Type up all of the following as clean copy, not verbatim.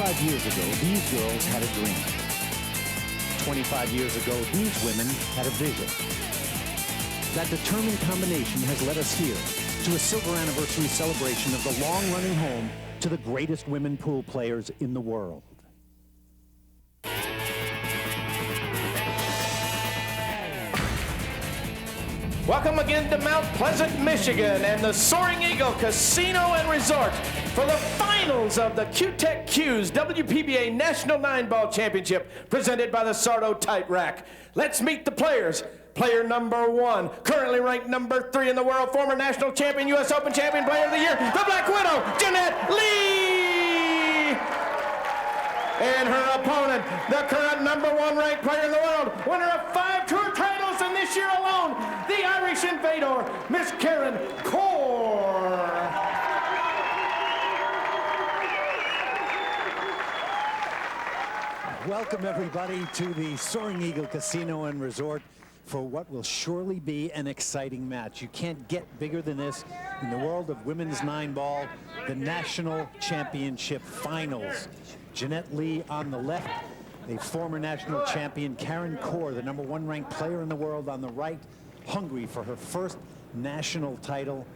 25 years ago, these girls had a dream. 25 years ago, these women had a vision. That determined combination has led us here to a silver anniversary celebration of the long-running home to the greatest women pool players in the world. Welcome again to Mount Pleasant, Michigan, and the Soaring Eagle Casino and Resort for the finals of the Q-Tech Q's WPBA National 9-Ball Championship, presented by the Sardo Tight Rack. Let's meet the players. Player number 1, currently ranked number 3 in the world, former national champion, U.S. Open champion, player of the year, the Black Widow, Jeanette Lee! And her opponent, the current number 1 ranked player in the world, winner of 5 tour titles in this year alone, the Irish Invader, Miss Karen Corr. Welcome everybody to the Soaring Eagle Casino and Resort for what will surely be an exciting match. You can't get bigger than this in the world of women's 9-ball, the National Championship Finals. Jeanette Lee on the left, a former national champion, Karen Corr, the number 1 ranked player in the world, on the right, hungry for her first national title.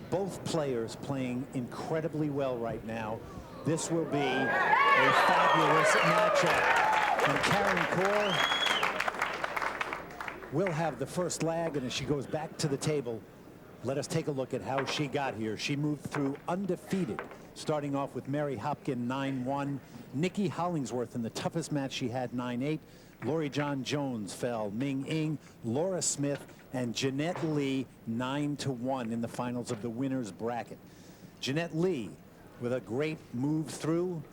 Both players playing incredibly well right now. This will be a fabulous matchup. And Karen Corr will have the first lag, and as she goes back to the table, let us take a look at how she got here. She moved through undefeated, starting off with Mary Hopkin 9-1. Nikki Hollingsworth in the toughest match she had 9-8. Lori John Jones fell. Ming Ing, Laura Smith, and Jeanette Lee 9-1 in the finals of the winner's bracket. Jeanette Lee with a great move through.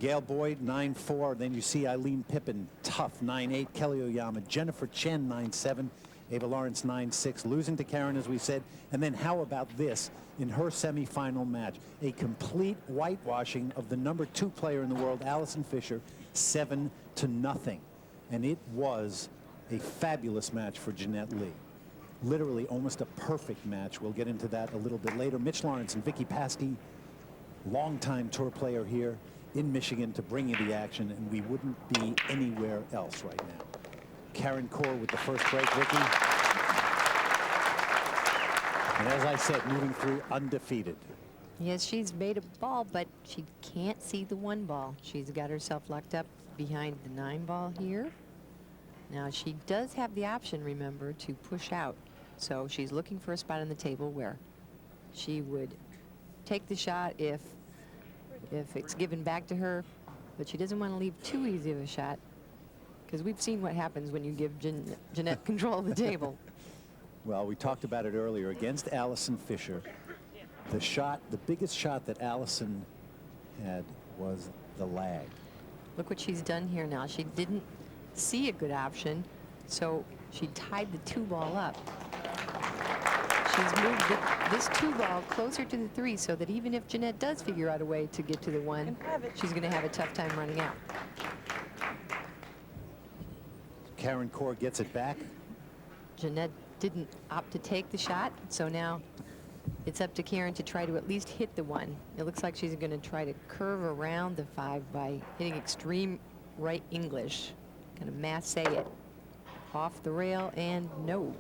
Gail Boyd 9-4. Then you see Eileen Pippin, tough 9-8. Kelly Oyama, Jennifer Chen 9-7. Ava Lawrence 9-6, losing to Karen, as we said. And then how about this in her semifinal match? A complete whitewashing of the number 2 player in the world, Allison Fisher, 7-0. And it was a fabulous match for Jeanette Lee. Literally almost a perfect match. We'll get into that a little bit later. Mitch Lawrence and Vicky Paskey, longtime tour player here in Michigan, to bring you the action, and we wouldn't be anywhere else right now. Karen Corr with the first break, Vicky. And as I said, moving through undefeated. Yes, she's made a ball, but she can't see the 1 ball. She's got herself locked up behind the 9-ball here. Now, she does have the option, remember, to push out. So she's looking for a spot on the table where she would take the shot if it's given back to her, but she doesn't want to leave too easy of a shot, because we've seen what happens when you give Jeanette control of the table. Well, we talked about it earlier. Against Allison Fisher, the biggest shot that Allison had was the lag. Look what she's done here now. She didn't see a good option, so she tied the 2-ball up. She's moved this 2-ball closer to the 3, so that even if Jeanette does figure out a way to get to the 1, she's going to have a tough time running out. Karen Corr gets it back. Jeanette didn't opt to take the shot, so now it's up to Karen to try to at least hit the 1. It looks like she's going to try to curve around the 5 by hitting extreme right English. Kind of masse it off the rail, and no.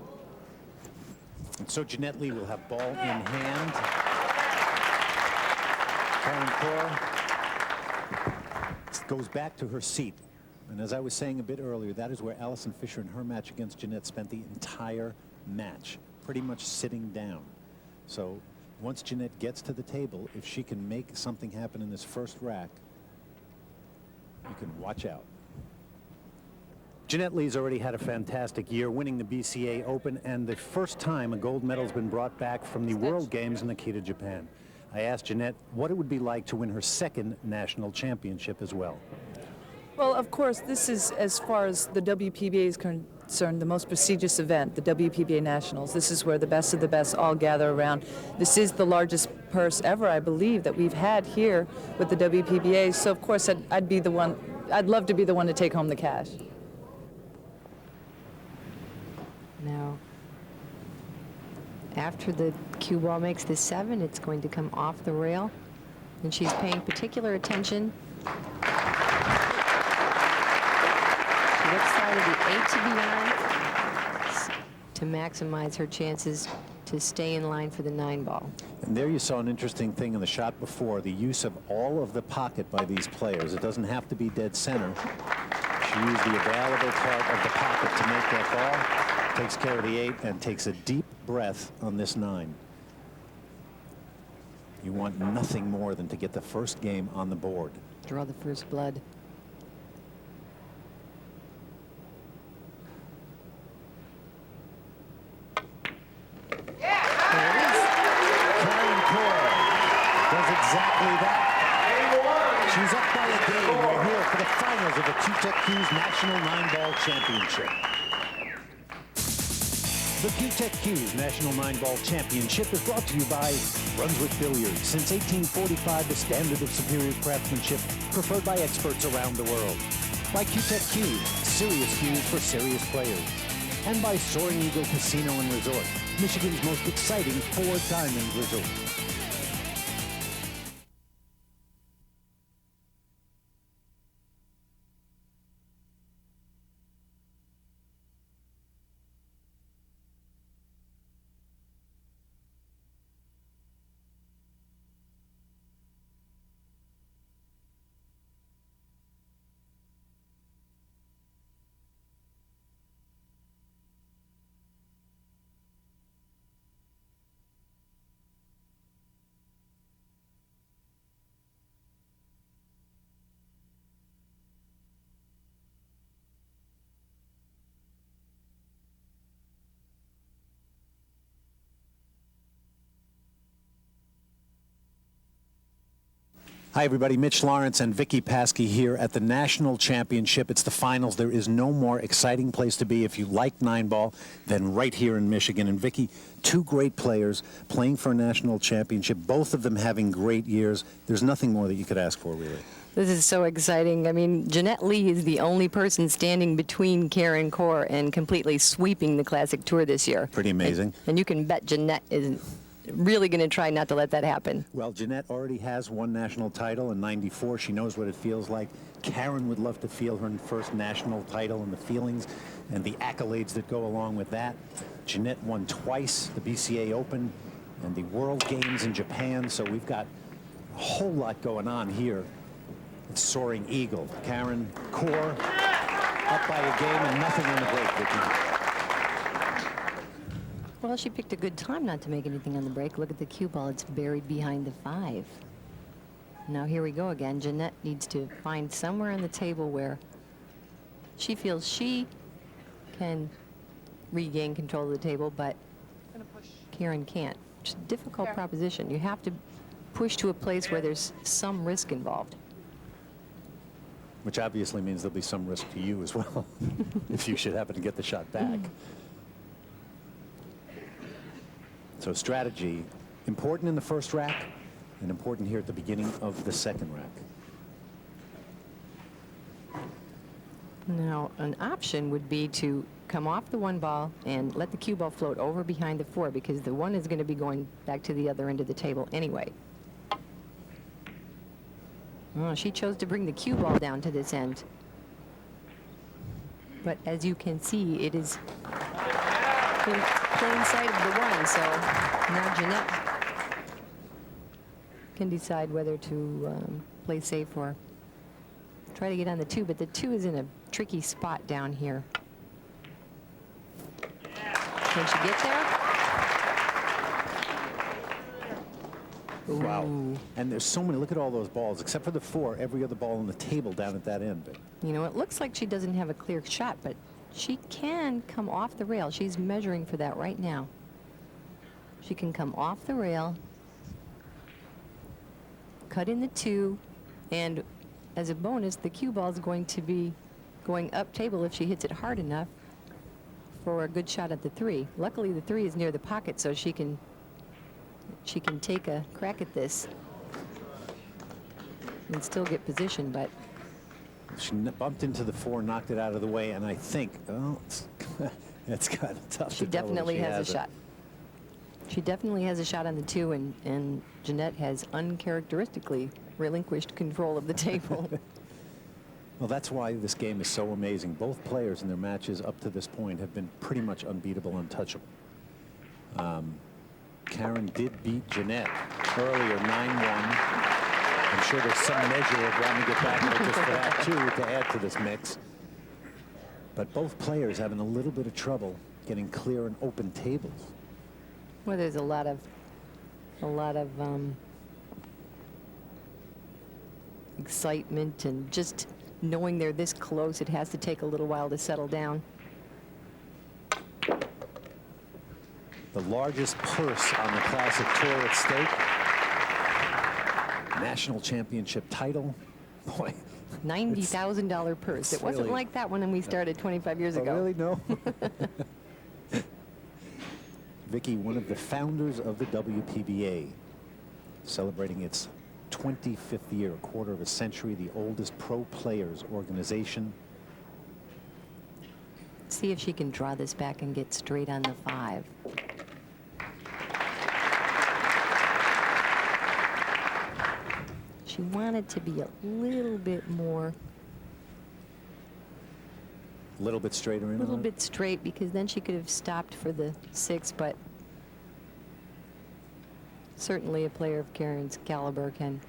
And so Jeanette Lee will have ball in hand. Karen Corr goes back to her seat. And as I was saying a bit earlier, that is where Allison Fisher in her match against Jeanette spent the entire match, pretty much sitting down. So once Jeanette gets to the table, if she can make something happen in this first rack, you can watch out. Jeanette Lee's already had a fantastic year, winning the BCA Open, and the first time a gold medal's been brought back from the World Games in Akita, Japan. I asked Jeanette what it would be like to win her 2nd national championship as well. Well, of course, this is, as far as the WPBA is concerned, the most prestigious event, the WPBA Nationals. This is where the best of the best all gather around. This is the largest purse ever, I believe, that we've had here with the WPBA. So, of course, I'd love to be the one to take home the cash. Now, after the cue ball makes the 7, it's going to come off the rail, and she's paying particular attention which side of the 8 to be on to maximize her chances to stay in line for the 9 ball. And there you saw an interesting thing in the shot before, the use of all of the pocket by these players. It doesn't have to be dead center. She used the available part of the pocket to make that ball, takes care of the 8, and takes a deep breath on this 9. You want nothing more than to get the first game on the board. Draw the first blood. Exactly that. She's up by a game. We're here for the finals of the Q-Tech Q's National 9-Ball Championship. The Q-Tech Q's National 9-Ball Championship is brought to you by Brunswick Billiards. Since 1845, the standard of superior craftsmanship preferred by experts around the world. By Q-Tech Q's, serious cues for serious players. And by Soaring Eagle Casino and Resort, Michigan's most exciting 4-diamond resort. Hi, everybody. Mitch Lawrence and Vicky Paskey here at the National Championship. It's the finals. There is no more exciting place to be if you like 9-ball than right here in Michigan. And Vicky, 2 great players playing for a national championship, both of them having great years. There's nothing more that you could ask for, really. This is so exciting. I mean, Jeanette Lee is the only person standing between Corr and Corr and completely sweeping the Classic Tour this year. Pretty amazing. And you can bet Jeanette is really going to try not to let that happen. Well, Jeanette already has 1 national title in '94. She knows what it feels like. Karen would love to feel her first national title and the feelings and the accolades that go along with that. Jeanette won twice the BCA Open and the World Games in Japan, so we've got a whole lot going on here. It's Soaring Eagle. Karen, Corr, up by a game and nothing on the break, Vicky. Well, she picked a good time not to make anything on the break. Look at the cue ball. It's buried behind the 5. Now here we go again. Jeanette needs to find somewhere on the table where she feels she can regain control of the table, but Karen can't. It's a difficult proposition. You have to push to a place where there's some risk involved. Which obviously means there'll be some risk to you as well, if you should happen to get the shot back. So strategy, important in the first rack and important here at the beginning of the second rack. Now, an option would be to come off the 1 ball and let the cue ball float over behind the 4, because the 1 is going to be going back to the other end of the table anyway. Oh, she chose to bring the cue ball down to this end. But as you can see, it is in plain sight of the 1, so now Jeanette can decide whether to play safe or try to get on the 2, but the 2 is in a tricky spot down here. Can she get there? Wow. Ooh. And there's so many. Look at all those balls. Except for the 4, every other ball on the table down at that end. But You know, it looks like she doesn't have a clear shot, but she can come off the rail. She's measuring for that right now. She can come off the rail, cut in the 2, and as a bonus, the cue ball is going to be going up table if she hits it hard enough for a good shot at the 3. Luckily, the 3 is near the pocket, so she can take a crack at this and still get position, but she bumped into the 4, knocked it out of the way, and I think, oh, it's kind of tough. she definitely has a shot. She definitely has a shot on the 2, and Jeanette has uncharacteristically relinquished control of the table. Well, that's why this game is so amazing. Both players in their matches up to this point have been pretty much unbeatable, untouchable. Karen did beat Jeanette earlier 9-1. I'm sure there's some measure of wanting to get back there just for that, too, to add to this mix. But both players having a little bit of trouble getting clear and open tables. Well, there's a lot of excitement, and just knowing they're this close, it has to take a little while to settle down. The largest purse on the Classic Tour at stake. National championship title. Boy. $90,000 purse. It wasn't really like that when we started 25 years ago. Really? No. Vicki, one of the founders of the WPBA, celebrating its 25th year, a quarter of a century, the oldest pro players organization. See if she can draw this back and get straight on the 5. She wanted to be a little bit more, A little bit straighter in. a little bit straight, because then she could have stopped for the 6, but certainly a player of Karen's caliber can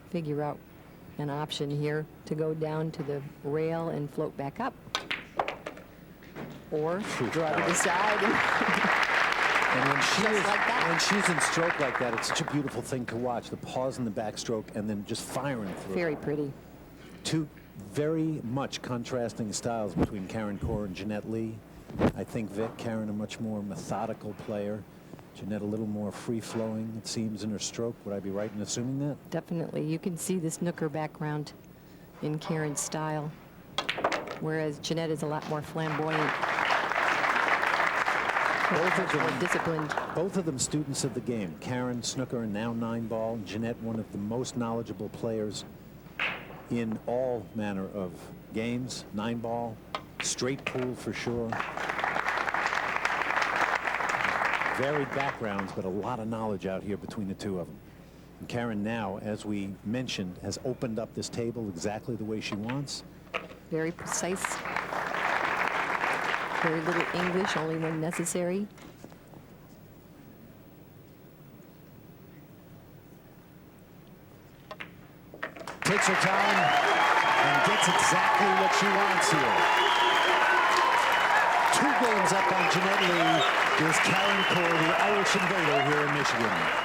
figure out an option here to go down to the rail and float back up, or draw to the side. And when she Just is, like that. when she's in stroke like that, it's such a beautiful thing to watch. The pause in the backstroke and then just firing through. Very pretty. Two very much contrasting styles between Karen Corr and Jeanette Lee. I think Karen a much more methodical player. Jeanette a little more free-flowing, it seems, in her stroke. Would I be right in assuming that? Definitely. You can see the snooker background in Karen's style, whereas Jeanette is a lot more flamboyant. Both of More them, disciplined. both of them students of the game. Karen, snooker, and now 9-ball. Jeanette, one of the most knowledgeable players in all manner of games. 9-ball, straight pool for sure. Varied backgrounds, but a lot of knowledge out here between the two of them. And Karen now, as we mentioned, has opened up this table exactly the way she wants. Very precise. Very little English, only when necessary. Takes her time and gets exactly what she wants here. 2 games up on Jeanette Lee is Karen Corr, the Irish invader here in Michigan.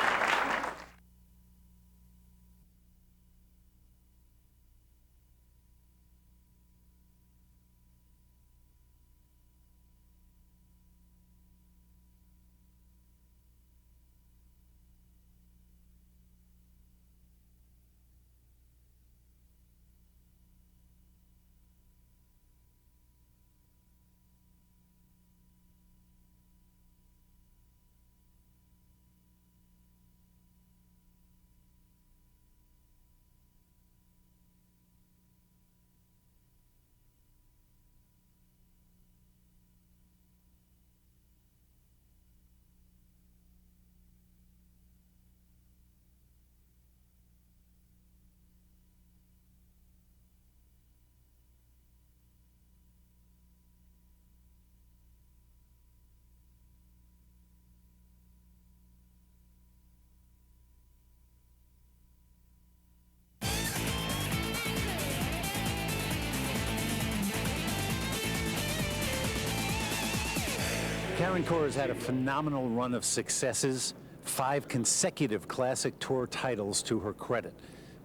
Karen Corr has had a phenomenal run of successes, 5 consecutive Classic Tour titles to her credit.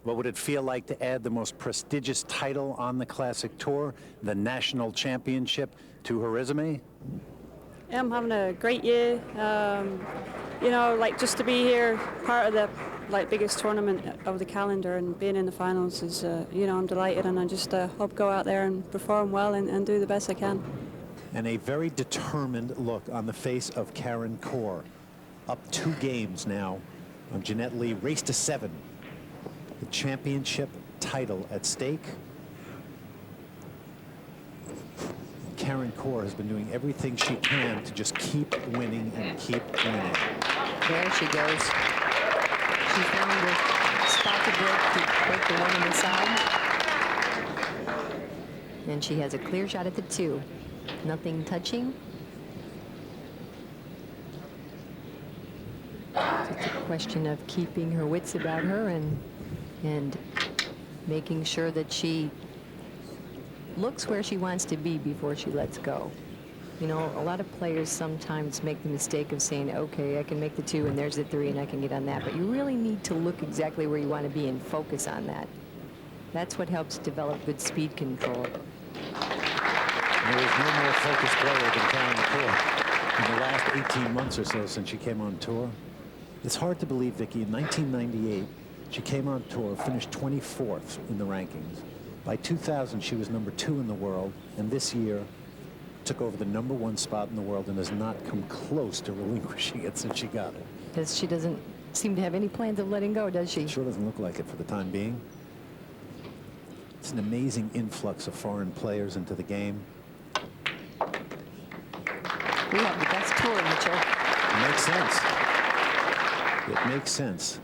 What would it feel like to add the most prestigious title on the Classic Tour, the National Championship, to her resume? Yeah, I'm having a great year. You know, like, just to be here, part of the biggest tournament of the calendar, and being in the finals is, you know, I'm delighted, and I just hope go out there and perform well and do the best I can. And a very determined look on the face of Karen Corr. Up 2 games now on Jeanette Lee. Race to 7. The championship title at stake. Karen Corr has been doing everything she can to just keep winning and keep winning. There she goes. She found the spot to break the one on the side. And she has a clear shot at the 2. Nothing touching. It's a question of keeping her wits about her and making sure that she looks where she wants to be before she lets go. You know, a lot of players sometimes make the mistake of saying, okay, I can make the 2 and there's the 3 and I can get on that. But you really need to look exactly where you want to be and focus on that. That's what helps develop good speed control. There is no more focused player than Karen Corr in the last 18 months or so since she came on tour. It's hard to believe, Vicki, in 1998, she came on tour, finished 24th in the rankings. By 2000, she was number 2 in the world, and this year took over the number 1 spot in the world and has not come close to relinquishing it since she got it. Because she doesn't seem to have any plans of letting go, does she? It sure doesn't look like it for the time being. It's an amazing influx of foreign players into the game. We have the best tour, Mitchell. It makes sense. It makes sense.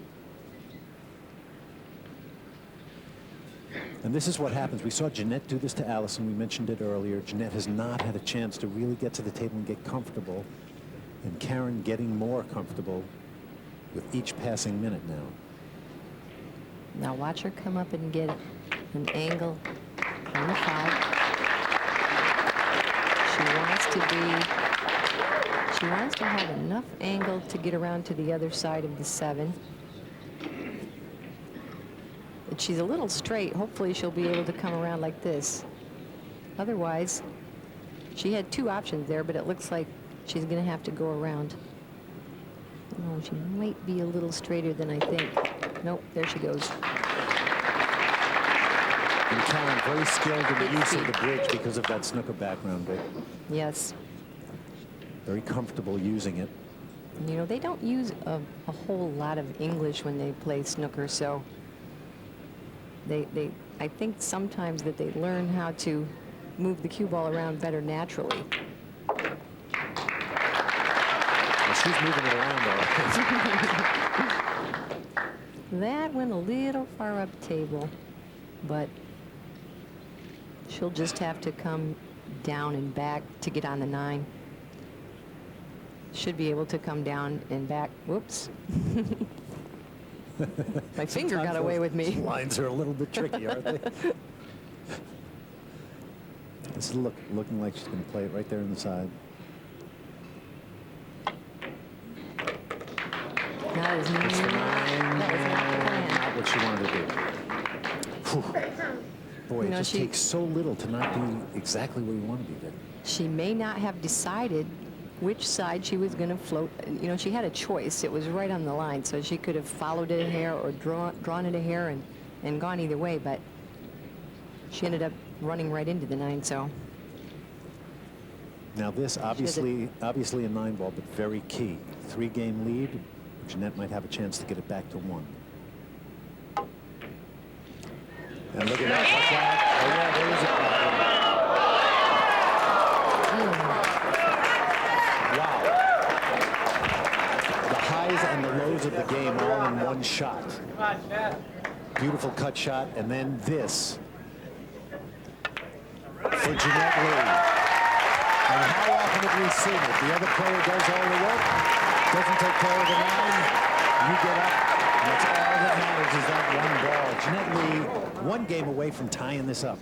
And this is what happens. We saw Jeanette do this to Allison. We mentioned it earlier. Jeanette has not had a chance to really get to the table and get comfortable. And Karen getting more comfortable with each passing minute now. Now watch her come up and get an angle on the 5. She wants to have enough angle to get around to the other side of the 7. But she's a little straight. Hopefully she'll be able to come around like this. Otherwise, she had 2 options there, but it looks like she's going to have to go around. Oh, she might be a little straighter than I think. Nope, there she goes. And Karen very skilled in the use of the bridge because of that snooker background. But yes. very comfortable using it. You know, they don't use a whole lot of English when they play snooker, so I think sometimes that they learn how to move the cue ball around better naturally. Well, she's moving it around all right. That went a little far up table, but she'll just have to come down and back to get on the 9. Should be able to come down and back. Whoops. My finger got away with me. Lines are a little bit tricky, aren't they? This is looking like she's going to play it right there in the side. That is It's the 9. that was not the plan. Not what she wanted to do. Whew. Boy, You it know, just takes so little to not be exactly where you want to be there. She may not have decided which side she was going to float. You know, she had a choice. It was right on the line, so she could have followed it a hair or drawn it a hair and gone either way, but she ended up running right into the 9, so. Now this, obviously a 9 ball, but very key. 3-game lead. Jeanette might have a chance to get it back to 1. And look at that. Watch out. Oh, yeah, there is a problem. Wow. The highs and the lows of the game all in one shot. Beautiful cut shot, and then this for Jeanette Lee. And how often have we seen it? The other player does all the work, doesn't take care of the 9, you get up, and that's all that matters is that 1 ball. Jeanette Lee, 1 game away from tying this up.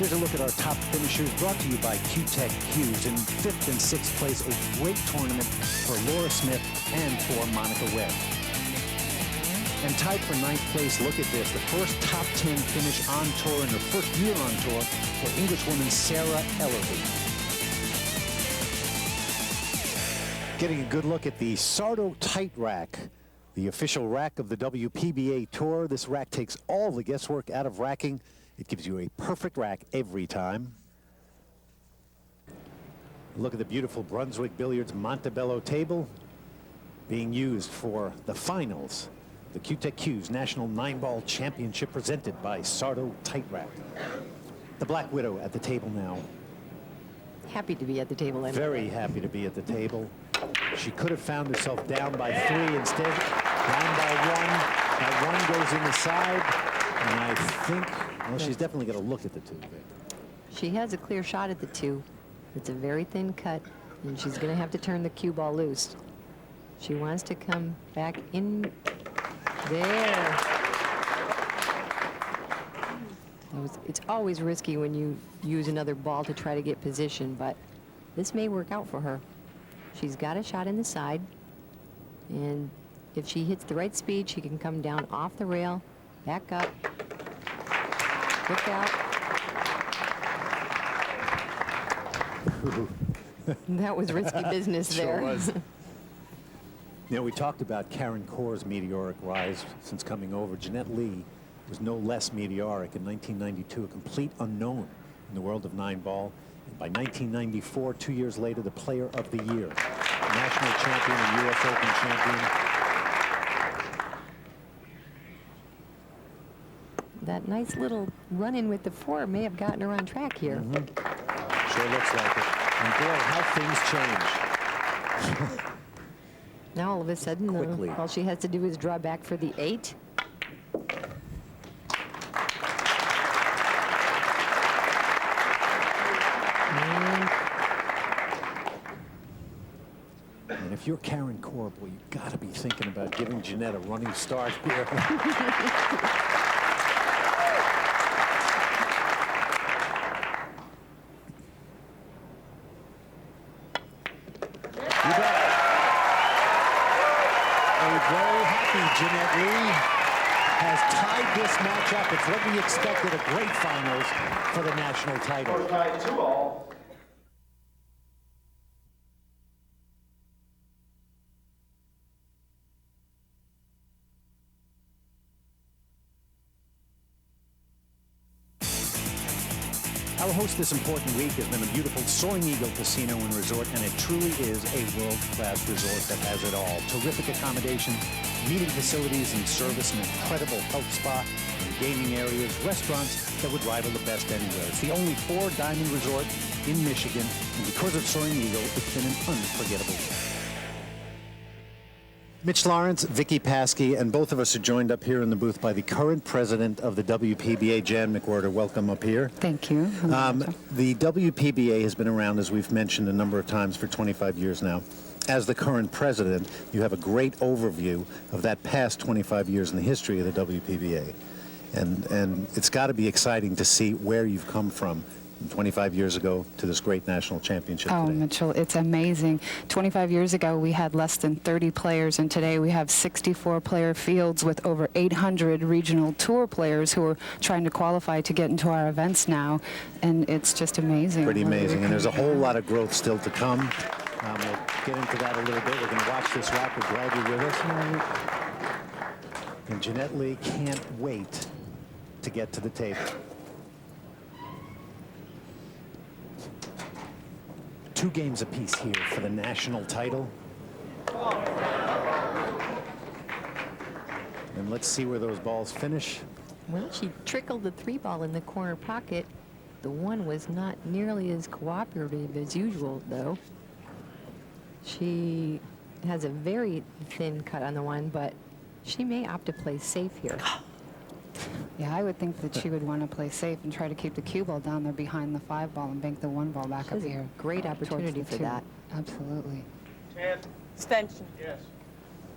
Here's a look at our top finishers, brought to you by Q-Tech Cues. In 5th and 6th place, a great tournament for Laura Smith and for Monica Webb. And tied for 9th place, look at this, the first top 10 finish on tour in her first year on tour for Englishwoman Sarah Ellerby. Getting a good look at the Sardo Tight Rack, the official rack of the WPBA Tour. This rack takes all the guesswork out of racking. It gives you a perfect rack every time. Look at the beautiful Brunswick Billiards Montebello table being used for the finals. The Q-Tech Cues National 9-Ball Championship presented by Sardo Tight Rack. The Black Widow at the table now. Happy to be at the table anyway. Very happy to be at the table. She could have found herself down by 3 instead. Down by 1. That 1 goes in the side. And I think, well, she's definitely going to look at the 2. She has a clear shot at the 2. It's a very thin cut, and she's going to have to turn the cue ball loose. She wants to come back in there. It's always risky when you use another ball to try to get position, but this may work out for her. She's got a shot in the side, and if she hits the right speed, she can come down off the rail, back up, look out. That was risky business there. Sure was. You know, we talked about Karen Corr's meteoric rise since coming over. Jeanette Lee was no less meteoric. In 1992, a complete unknown in the world of 9-ball. And by 1994, 2 years later, the Player of the Year, national champion and U.S. Open champion. That nice little run-in with the 4 may have gotten her on track here. Sure looks like it. And boy, how things change. Now all of a sudden, Quickly. all she has to do is draw back for the 8. And if you're Karen Corr, boy, you've got to be thinking about giving Jeanette a running start here. Jeanette Lee has tied this match up. It's what we expected, a great finals for the national title. We're tied 2-all. Our host this important week has been a beautiful Soaring Eagle Casino and Resort, and it truly is a world-class resort that has it all. Terrific accommodations, meeting facilities and service, an incredible health spa, and gaming areas, restaurants that would rival the best anywhere. It's the only 4-diamond resort in Michigan, and because of Soaring Eagle, it's been an unforgettable trip. Mitch Lawrence, Vicky Paskey, and both of us are joined up here in the booth by the current president of the WPBA, Jan McWhorter. Welcome up here. Thank you. The WPBA has been around, as we've mentioned a number of times, for 25 years now. As the current president, you have a great overview of that past 25 years in the history of the WPBA. And it's got to be exciting to see where you've come from 25 years ago to this great national championship Oh, today. Mitchell, it's amazing. 25 years ago, we had less than 30 players, and today we have 64-player fields with over 800 regional tour players who are trying to qualify to get into our events now, and it's just amazing. Pretty amazing, and there's a whole lot of growth still to come. We'll get into that a little bit. We're going to watch this rack. We're glad you're with us. And Jeanette Lee can't wait to get to the table. Two games apiece here for the national title. And let's see where those balls finish. Well, she trickled the 3-ball in the corner pocket. The 1 was not nearly as cooperative as usual, though. She has a very thin cut on the 1, but she may opt to play safe here. Yeah, I would think that she would want to play safe and try to keep the cue ball down there behind the 5-ball and bank the 1-ball back up here. Great opportunity towards the for 2. that. Absolutely. Extension. Yes.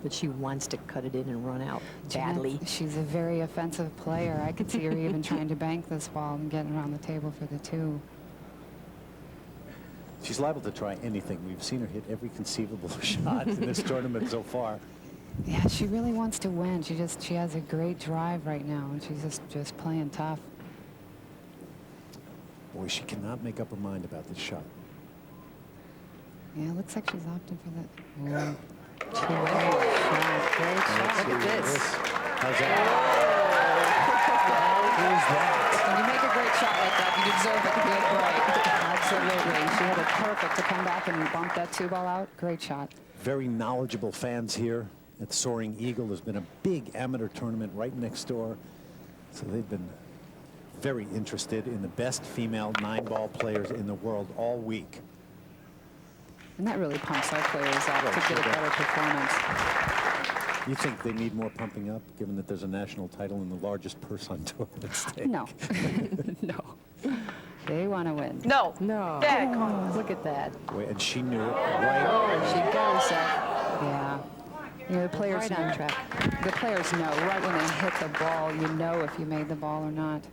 but she wants to cut it in and run out badly. She's a very offensive player. I could see her even trying to bank this ball and getting around the table for the 2. She's liable to try anything. We've seen her hit every conceivable shot in this tournament so far. Yeah, she really wants to win. She has a great drive right now, and she's just playing tough. Boy, she cannot make up her mind about this shot. Yeah, it looks like she's opting for that. Great shot. Look at this. How's that? How is that? When you make a great shot like that, you deserve a good break. Absolutely. She had it perfect to come back and bump that 2 ball out. Great shot. Very knowledgeable fans here at Soaring Eagle. There's been a big amateur tournament right next door. So they've been very interested in the best female 9-ball players in the world all week. And that really pumps our players up to get a better performance. You think they need more pumping up, given that there's a national title and the largest purse on tour at stake? No. No. They want to win. No. No. Look at that. Wait, and she knew it right. Oh, she goes Yeah. You know, the players right on track. The players know right when they hit the ball, you know if you made the ball or not.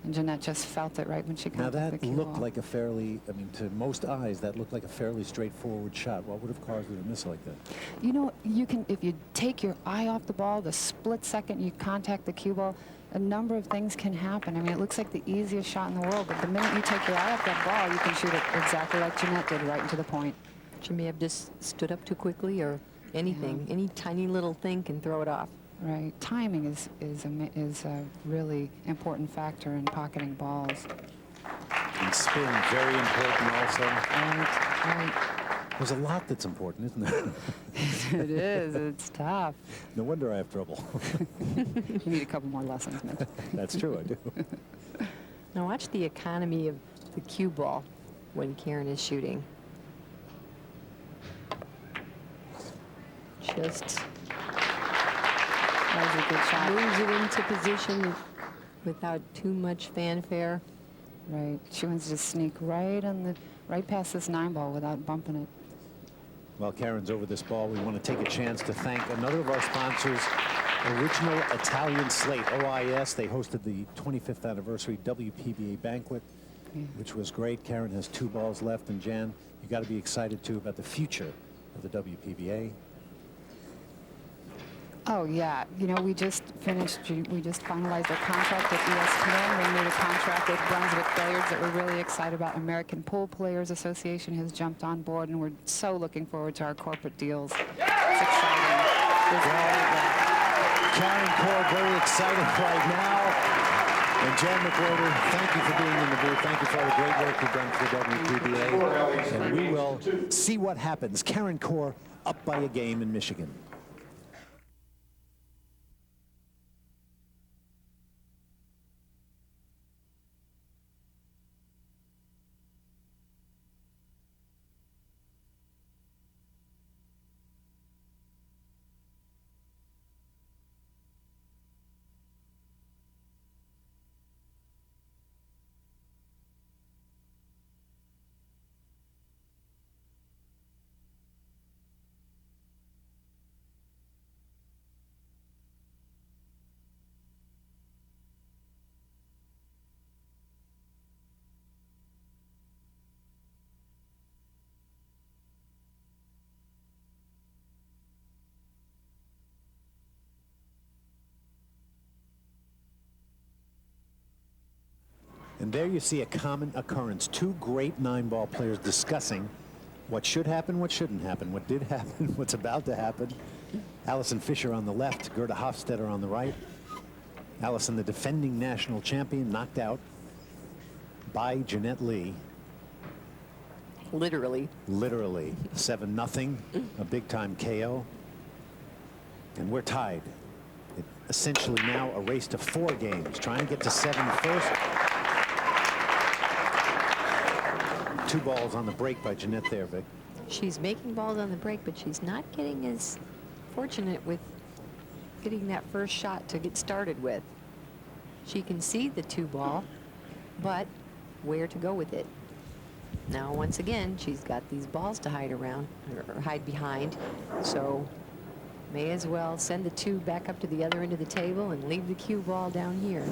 And Jeanette just felt it right when she Now got the that cue looked ball. like a fairly, I mean, to most eyes, that looked like a fairly straightforward shot. What would have caused her to miss like that? You know, you can, if you take your eye off the ball, the split second you contact the cue ball, a number of things can happen. I mean, it looks like the easiest shot in the world, but the minute you take your eye off that ball, you can shoot it exactly like Jeanette did, right into the point. She may have just stood up too quickly or anything. Any tiny little thing can throw it off. Right. Timing is a really important factor in pocketing balls. And spin, very important also. Right. There's a lot that's important, isn't there? It is. It's tough. No wonder I have trouble. You need a couple more lessons, Mitch. That's true, I do. Now watch the economy of the cue ball when Karen is shooting. Just That was a good shot. moves it into position without too much fanfare. Right. She wants to sneak right past this 9-ball without bumping it. While Karen's over this ball, we want to take a chance to thank another of our sponsors, Original Italian Slate, OIS. They hosted the 25th anniversary WPBA banquet, which was great. Karen has 2 balls left, and Jan, you got to be excited too about the future of the WPBA. Oh, yeah. You know, we just finalized a contract with ESPN. We made a contract with Brunswick Billiards that we're really excited about. American Pool Players Association has jumped on board, and we're so looking forward to our corporate deals. It's exciting. Karen Corr, very excited right now. And Jan McWhorter, thank you for being in the booth. Thank you for all the great work you've done for WPBA. And we will see what happens. Karen Corr up by a game in Michigan. And there you see a common occurrence. 2 great 9-ball players discussing what should happen, what shouldn't happen, what did happen, what's about to happen. Allison Fisher on the left, Gerda Hofstetter on the right. Allison, the defending national champion, knocked out by Jeanette Lee. Literally. Literally. 7-0, a big-time KO. And we're tied. Essentially now a race to 4 games. Trying to get to 7 first. 2 balls on the break by Jeanette there, Vic. She's making balls on the break, but she's not getting as fortunate with getting that first shot to get started with. She can see the 2 ball, but where to go with it. Now, once again, she's got these balls to hide around or hide behind, so May as well send the 2 back up to the other end of the table and leave the cue ball down here.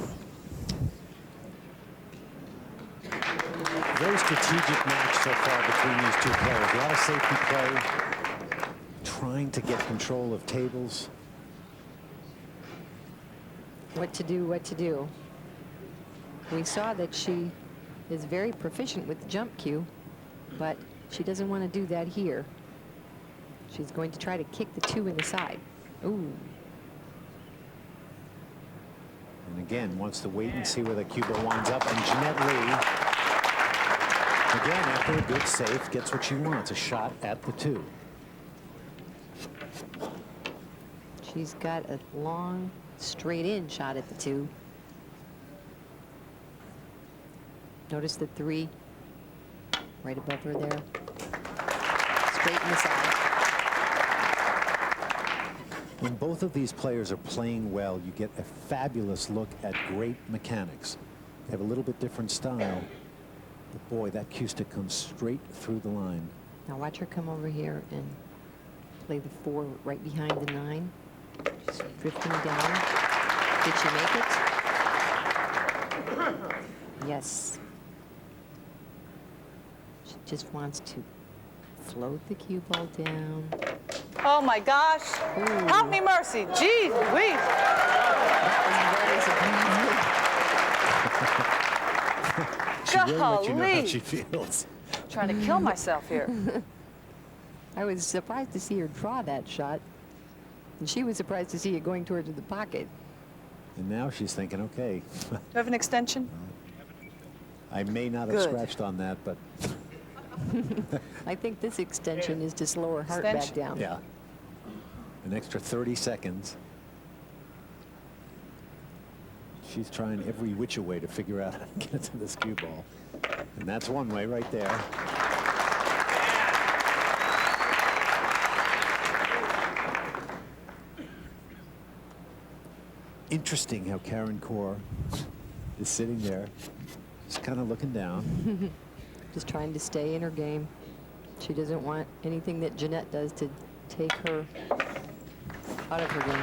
Very strategic match so far between these 2 players. A lot of safety play, trying to get control of tables. What to do, what to do. We saw that she is very proficient with the jump cue, but she doesn't want to do that here. She's going to try to kick the 2 in the side. Ooh. And again, wants to wait and see where the cue ball winds up. And Jeanette Lee, again, after a good save, gets what she wants, a shot at the 2. She's got a long, straight-in shot at the 2. Notice the 3 right above her there. Straight in the side. When both of these players are playing well, you get a fabulous look at great mechanics. They have a little bit different style. But boy, that cue stick comes straight through the line. Now watch her come over here and play the 4 right behind the 9. She's drifting down. Did she make it? Yes. She just wants to float the cue ball down. Oh my gosh. Ooh. Help me, mercy. Jeez Louise. She will let you know how Golly. she feels. Trying to kill myself here. I was surprised to see her draw that shot. And she was surprised to see it going towards the pocket. And now she's thinking, okay, Do you have an extension? I may not have Good. scratched on that, but I think this extension is to slow her heart back Extension? down. yeah. An extra 30 seconds. She's trying every which way to figure out how to get to this cue ball. And that's one way right there. Interesting how Karen Corr is sitting there, just kind of looking down. Just trying to stay in her game. She doesn't want anything that Jeanette does to take her out of her game.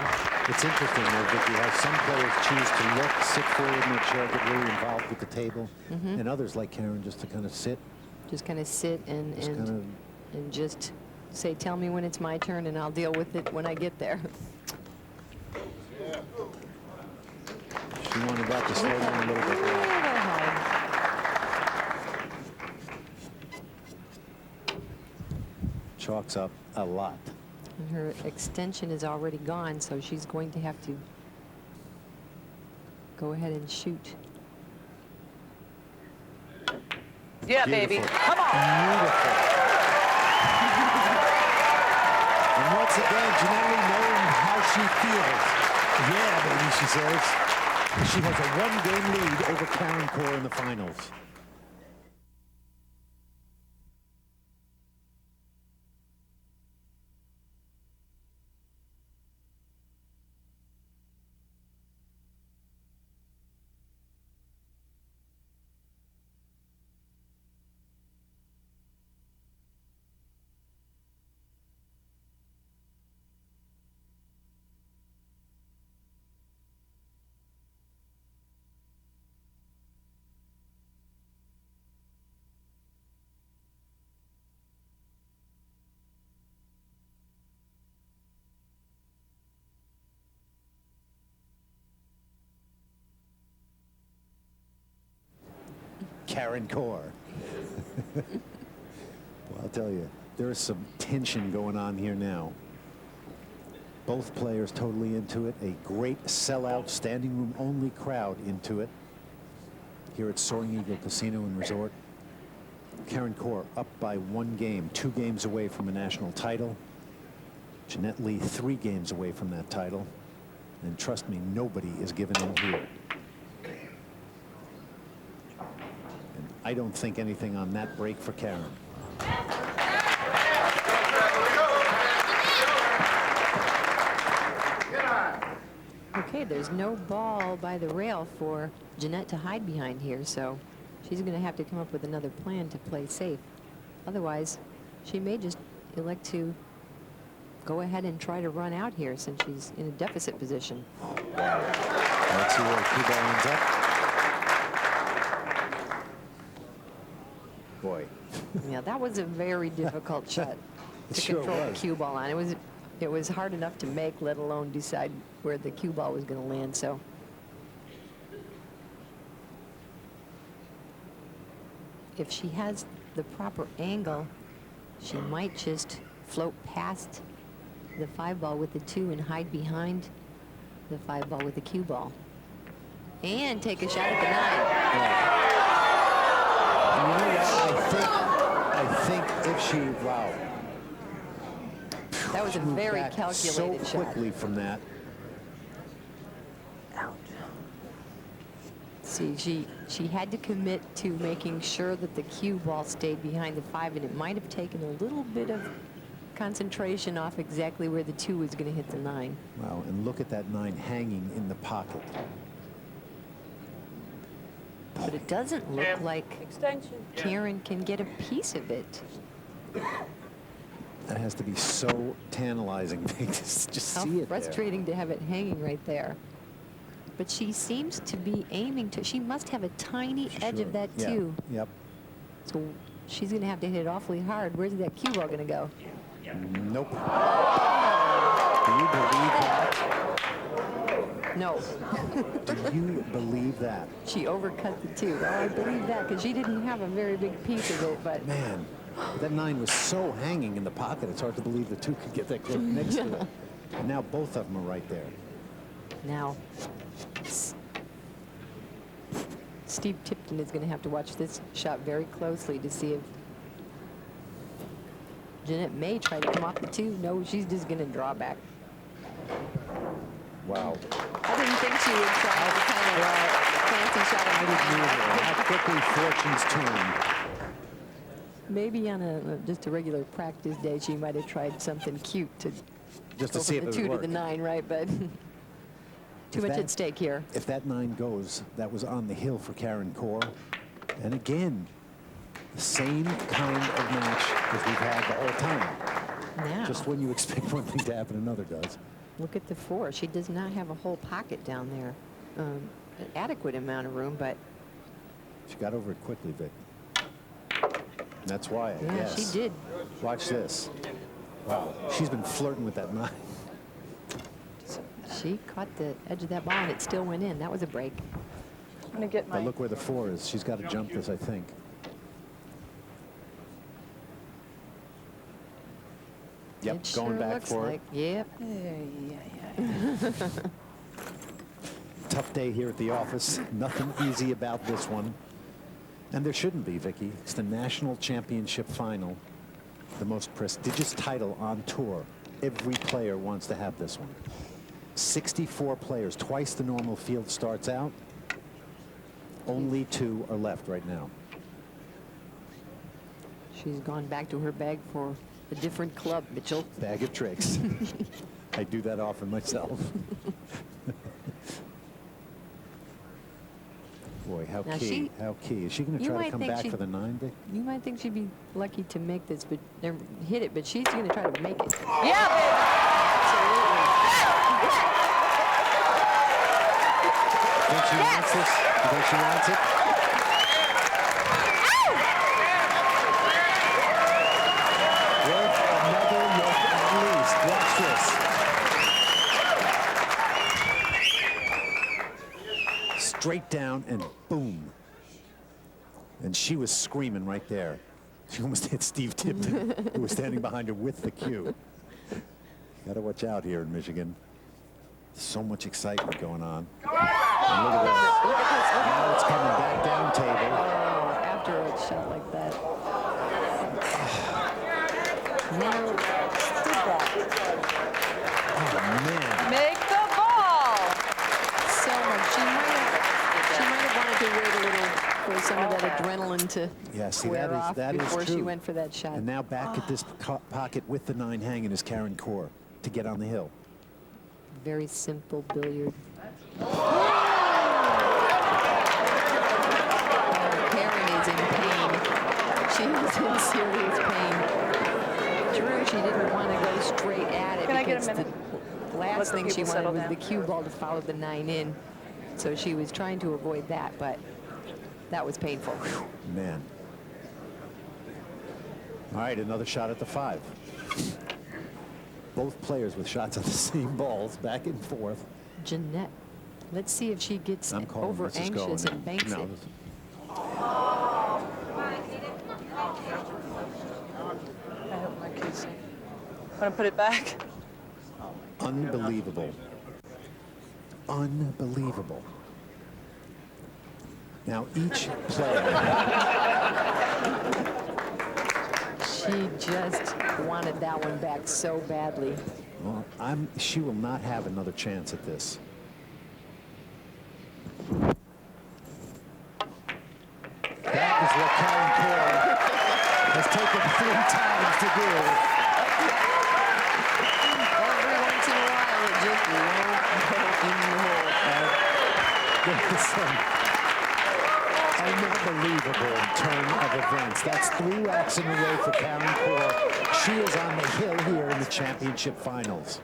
It's interesting, though, Vicki, how some players choose to look, sit forward in their chair, get really involved with the table, and others, like Karen, just to kind of sit. Just kind of sit and Just kind of, and just say, tell me when it's my turn and I'll deal with it when I get there. she wanted that to slow down a little bit. A little hard. Chalks up a lot. And her extension is already gone, so she's going to have to go ahead and shoot. Yeah, Beautiful. baby. Come on. Beautiful. And once again, Janelli knowing how she feels. Yeah, baby, she says. She has a one-game lead over Karen Corr in the finals. Karen Corr. Well, I'll tell you, there is some tension going on here now. Both players totally into it. A great sellout, standing room only crowd into it here at Soaring Eagle Casino and Resort. Karen Corr up by 1 game, 2 games away from a national title. Jeanette Lee 3 games away from that title. And trust me, nobody is giving in here. I don't think anything on that break for Karen. Okay, there's no ball by the rail for Jeanette to hide behind here, so she's going to have to come up with another plan to play safe. Otherwise, she may just elect to go ahead and try to run out here since she's in a deficit position. Let's see where the cue ball ends up. Boy. Yeah, that was a very difficult shot It to sure control the was. cue ball on. It was hard enough to make, let alone decide where the cue ball was going to land. So if she has the proper angle, she might just float past the 5-ball with the 2 and hide behind the 5-ball with the cue ball and take a shot at the 9. And you know what? I think if she, wow. That was a She moved very back calculated so shot. quickly from that. See, she had to commit to making sure that the cue ball stayed behind the 5, and it might have taken a little bit of concentration off exactly where the 2 was going to hit the 9. Wow, and look at that 9 hanging in the pocket. But it doesn't look like Extension. Karen can get a piece of it. That has to be so tantalizing. Just How see it there. frustrating to have it hanging right there. But she seems to be aiming to, she must have a tiny edge Sure. of that Yeah. 2. Yep. So she's going to have to hit it awfully hard. Where's that cue ball going to go? Nope. Do you believe that? No. Do you believe that? She overcut the 2. Well, I believe that because she didn't have a very big piece of it, but Man, that 9 was so hanging in the pocket, it's hard to believe the 2 could get that close next to it. And now both of them are right there. now Steve Tipton is going to have to watch this shot very closely to see if Jeanette may try to come off the 2. No, she's just going to draw back. Wow. I didn't think she would try the kind of fancy shot on the How quickly fortunes turn. Maybe on just a regular practice day, she might have tried something cute to Just to go see from if the it 2 would to the work. 9, right? But too much that- at stake here. If that 9 goes, that was on the hill for Karen Corr. And again, the same kind of match as we've had the whole time. Now, Just when you expect one thing to happen, another does. look at the 4. She does not have a whole pocket down there. An adequate amount of room, but She got over it quickly, Vic. And that's why, I yeah, guess. she did. Watch this. Wow. She's been flirting with that 9. She caught the edge of that ball, and it still went in. That was a break. I'm going to get But my... look where the 4 is. She's got to jump this, I think. Yep, It going sure back looks for like, Yep. it. Tough day here at the office. Nothing easy about this one. And there shouldn't be, Vicky. It's the national championship final. The most prestigious title on tour. Every player wants to have this one. 64 players, twice the normal field starts out. Only 2 are left right now. She's gone back to her bag for a different club, Mitchell. Bag of tricks. I do that often myself. Boy, how Now key, how key. Is she going to You try to might come think back she- for the 9, Vic? You might think she'd be lucky to make this, but hit it, but she's going to try to make it. Yeah, baby! Think she wants this? You think she wants it? Worth another look at least. Watch this. Straight down and boom. And she was screaming right there. She almost hit Steve Tipton, who was standing behind her with the cue. Got to watch out here in Michigan. So much excitement going on. And look at this. Look at this. Look Now it's coming back down table. after a shot like that. Now, did that. Oh, man. Make the ball! So much. She might have wanted to wait a little for some of that adrenaline to Yeah, see, wear off that is before true. she went for that shot. And now back at this pocket with the 9 hanging is Karen Corr to get on the hill. Very simple billiard. Karen is in pain. She is in serious pain. Drew, she didn't want to go straight at last thing she people wanted settle was down. the cue ball to follow the 9 in. So she was trying to avoid that, but that was painful. Man. All right, another shot at the 5. Both players with shots at the same balls, back and forth. Jeanette, let's see if she gets I'm calling over this is anxious going and banks no, it. I hope my kids want to put it back. Unbelievable. Unbelievable. Now each player. She just wanted that one back so badly. Well, she will not have another chance at this. That is what Karen Corr has taken 3 times to do. Every once in a while, it just won't go in the hole. An unbelievable turn of events. That's 3 racks in a row for Karen Corr. She is on the hill here in the championship finals.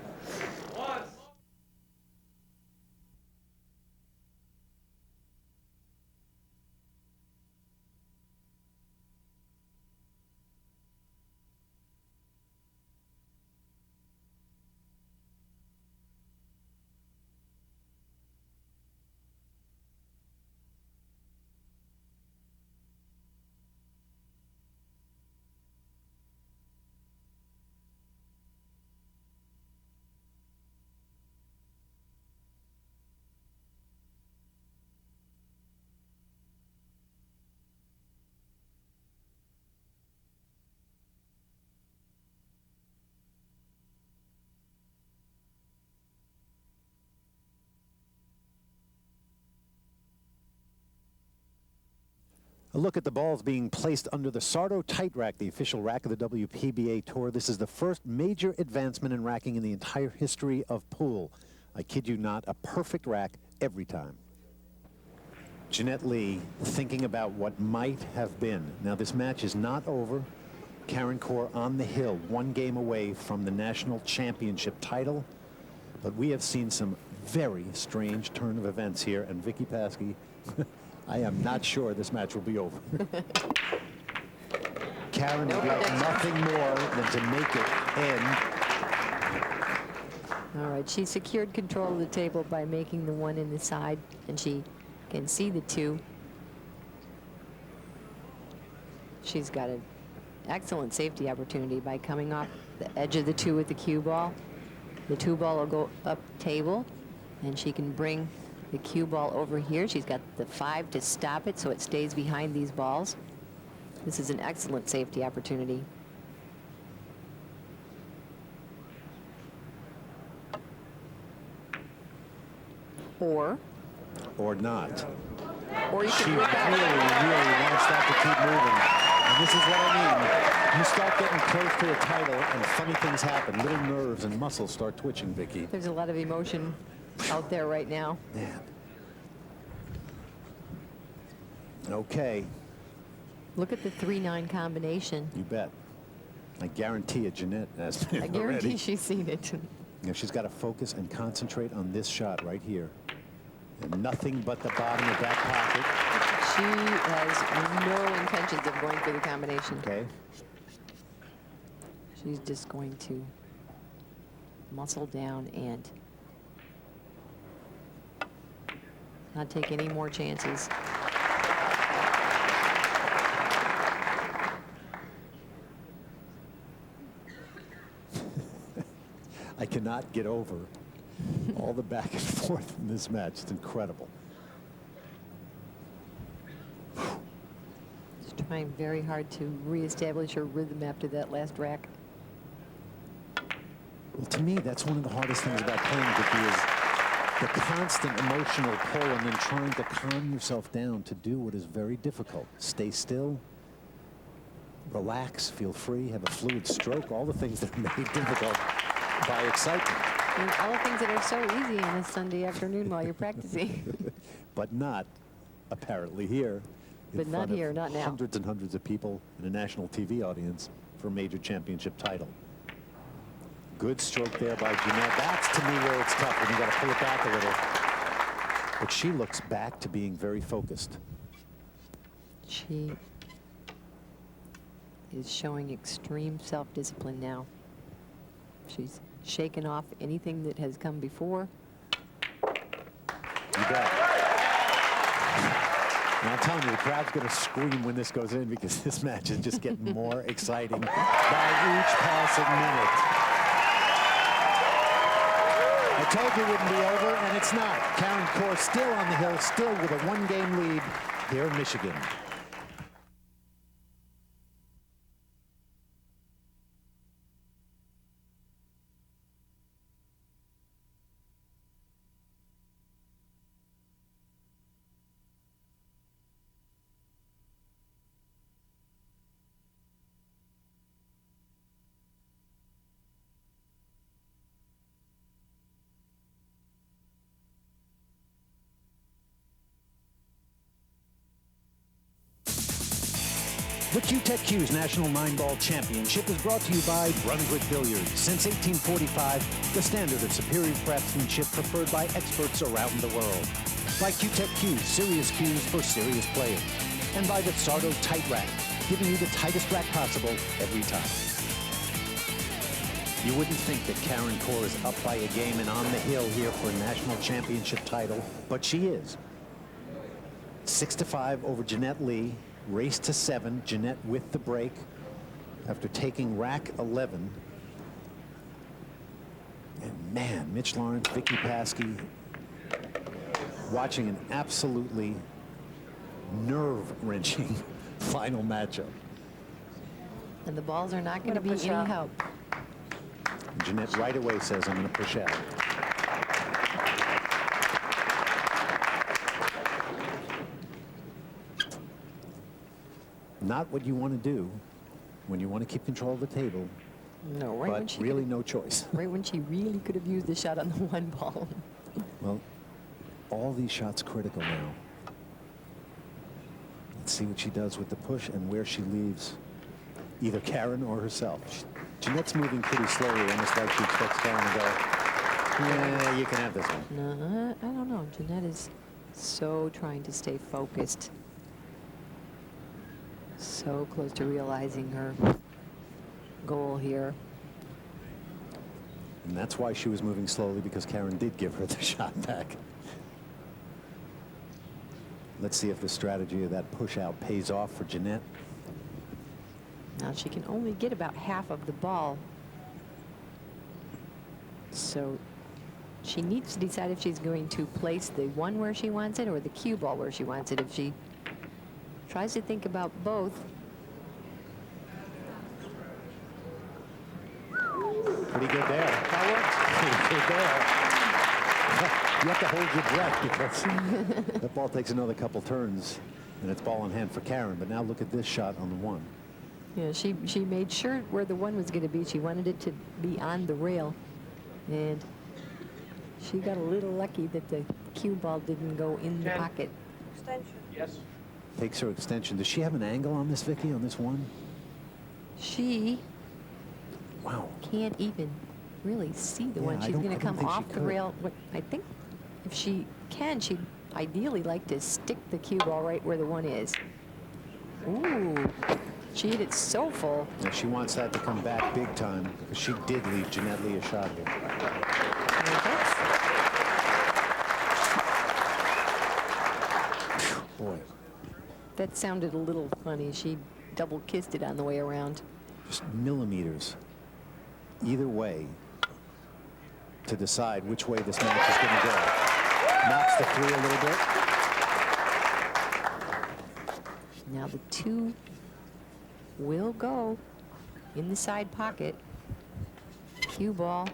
A look at the balls being placed under the Sardo Tight Rack, the official rack of the WPBA Tour. This is the first major advancement in racking in the entire history of pool. I kid you not, a perfect rack every time. Jeanette Lee thinking about what might have been. Now this match is not over. Karen Corr on the hill, 1 game away from the national championship title. But we have seen some very strange turn of events here. And Vicky Paskey, I am not sure this match will be over. Karen will get nothing more than to make it end. All right, she secured control of the table by making the 1 in the side, and she can see the 2. She's got an excellent safety opportunity by coming off the edge of the 2 with the cue ball. The 2 ball will go up table, and she can bring the cue ball over here. She's got the 5 to stop it so it stays behind these balls. This is an excellent safety opportunity. Or not. Or you She can really, really wants that to keep moving. And this is what I mean. You start getting close to a title and funny things happen. Little nerves and muscles start twitching, Vicky. There's a lot of emotion out there right now. Man. Okay. Look at the 3-9 combination. You bet. I guarantee you Jeanette has been I guarantee already. she's seen it. You know, she's got to focus and concentrate on this shot right here. And nothing but the bottom of that pocket. She has no intentions of going for the combination. Okay. She's just going to muscle down and not take any more chances. I cannot get over all the back and forth in this match. It's incredible. She's trying very hard to reestablish her rhythm after that last rack. Well, to me, that's one of the hardest things about playing, Vicky, is the constant emotional pull and then trying to calm yourself down to do what is very difficult. Stay still, relax, feel free, have a fluid stroke, all the things that are made difficult by excitement. And all the things that are so easy on a Sunday afternoon while you're practicing. But not, apparently, here. in But not front of here, not now. Hundreds and hundreds of people and a national TV audience for a major championship title. Good stroke there by Jeanette. That's, to me, where it's tough, when you got to pull it back a little. But she looks back to being very focused. She is showing extreme self-discipline now. She's shaken off anything that has come before. You bet. And I'm telling you, the crowd's going to scream when this goes in, because this match is just getting more exciting by each passing minute. I told you it wouldn't be over, and it's not. Karen Corr still on the hill, still with a one-game lead here in Michigan. The Q-Tech-Q's National 9-Ball Championship is brought to you by Brunswick Billiards. Since 1845, the standard of superior craftsmanship preferred by experts around the world. By Q-Tech-Q's, serious cues for serious players. And by the Sardo Tight Rack, giving you the tightest rack possible every time. You wouldn't think that Karen Corr is up by a game and on the hill here for a national championship title, but she is. 6-5 over Jeanette Lee. Race to 7, Jeanette with the break after taking rack 11. And man, Mitch Lawrence, Vicky Paskey watching an absolutely nerve-wrenching final matchup. And the balls are not going to be any help. Jeanette right away says, I'm going to push out. Not what you want to do when you want to keep control of the table. No, right when but she really no choice. Right when she really could have used the shot on the one ball. Well, all these shots critical now. Let's see what she does with the push and where she leaves either Karen or herself. Jeanette's moving pretty slowly, almost like she expects Karen to go, yeah, you can have this one. No, I don't know. Jeanette is so trying to stay focused. So close to realizing her goal here. And that's why she was moving slowly, because Karen did give her the shot back. Let's see if the strategy of that push out pays off for Jeanette. Now she can only get about half of the ball. So she needs to decide if she's going to place the one where she wants it or the cue ball where she wants it. If she tries to think about both. Pretty good there. That worked. Pretty good there. You have to hold your breath, because that ball takes another couple turns, and it's ball in hand for Karen. But now look at this shot on the one. Yeah, she made sure where the one was going to be. She wanted it to be on the rail, and she got a little lucky that the cue ball didn't go in the pocket. Extension. Yes. Takes her extension. Does she have an angle on this, Vicky, on this one? She Wow. can't even really see the Yeah, one. I She's don't- going I to don't come think she off the could. rail. I think if she can, she'd ideally like to stick the cue ball right where the one is. Ooh, she hit it so full. Yeah, she wants that to come back big time, because she did leave Jeanette Lee a shot here. Boy, That sounded a little funny. She double kissed it on the way around. just millimeters either way to decide which way this match is going to go. Knocks the three a little bit. Now the two will go in the side pocket. Cue ball.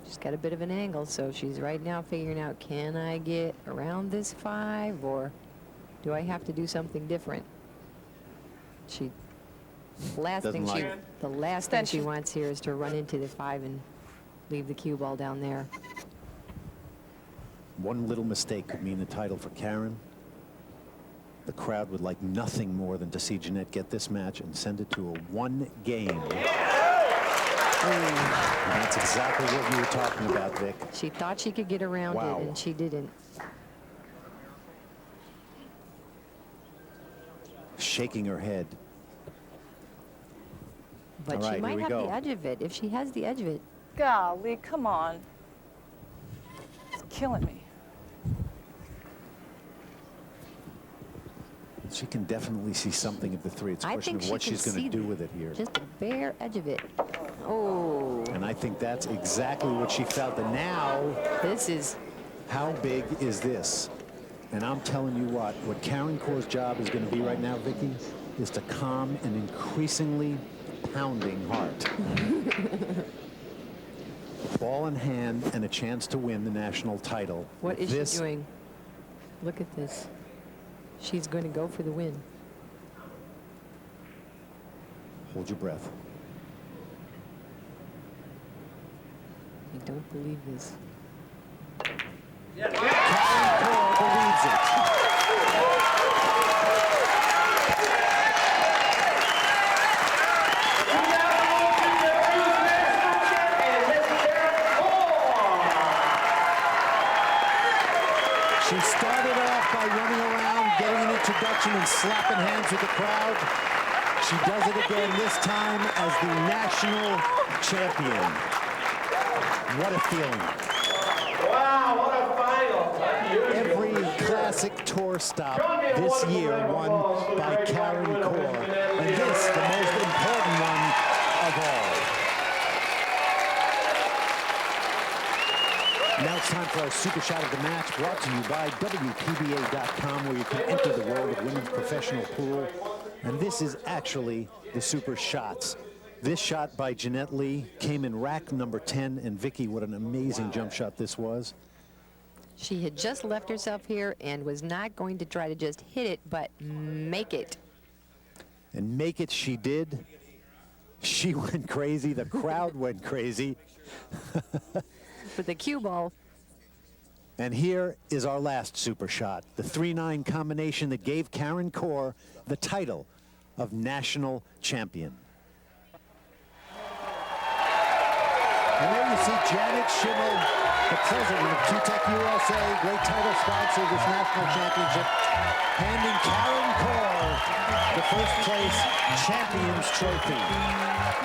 She's got a bit of an angle, so she's right now figuring out, can I get around this 5, or do I have to do something different? The last Doesn't thing like the last thing she wants here is to run into the 5 and leave the cue ball down there. One little mistake could mean the title for Karen. The crowd would like nothing more than to see Jeanette get this match and send it to a 1 game. That's exactly what you were talking about, Vic. She thought she could get around Wow. it, and she didn't. Shaking her head. But All she right, might here we have go. the edge of it. If she has the edge of it, Golly, come on. It's killing me. She can definitely see something of the three. It's a I question think of she what can she's going see to do with it here. just the bare edge of it. Oh, And I think that's exactly what she felt. And now, this is how big is this? And I'm telling you what Karen Corr's job is going to be right now, Vicky, is to calm an increasingly pounding heart. Ball in hand and a chance to win the national title. what is This she doing? Look at this. She's going to go for the win. Hold your breath. I don't believe this. Karen Corr believes it. She started off by running around, getting an introduction and slapping hands with the crowd. She does it again, this time as the national champion. What a feeling. Wow, what a final. Every classic tour stop this year won by Karen Corr. And this, the most important one of all. Now it's time for our super shot of the match, brought to you by WPBA.com, where you can enter the world of women's professional pool. And this is actually the super shots. This shot by Jeanette Lee came in rack number 10. And Vicky, what an amazing jump shot this was. She had just left herself here and was not going to try to just hit it, but make it. And make it she did. She went crazy. The crowd went crazy. With the cue ball. And here is our last super shot, the 3-9 combination that gave Karen Corr the title of national champion. And there you see Janet Schimmel, the president of QTech USA, great title sponsor of this national championship, handing Karen Corr the first place Champions Trophy.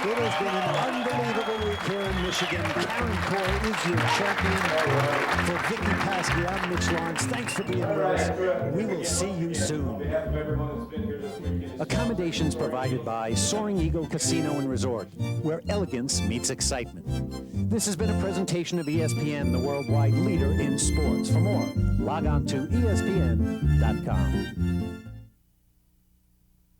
It has been an unbelievable week here in Michigan. Karen Corr is your champion. For Vicky Paskey, I'm Mitch Lawrence. Thanks for being with us. We will see you soon. Accommodations provided by Soaring Eagle Casino and Resort, where elegance meets excitement. This has been a presentation of ESPN, the worldwide leader in sports. For more, log on to ESPN.com.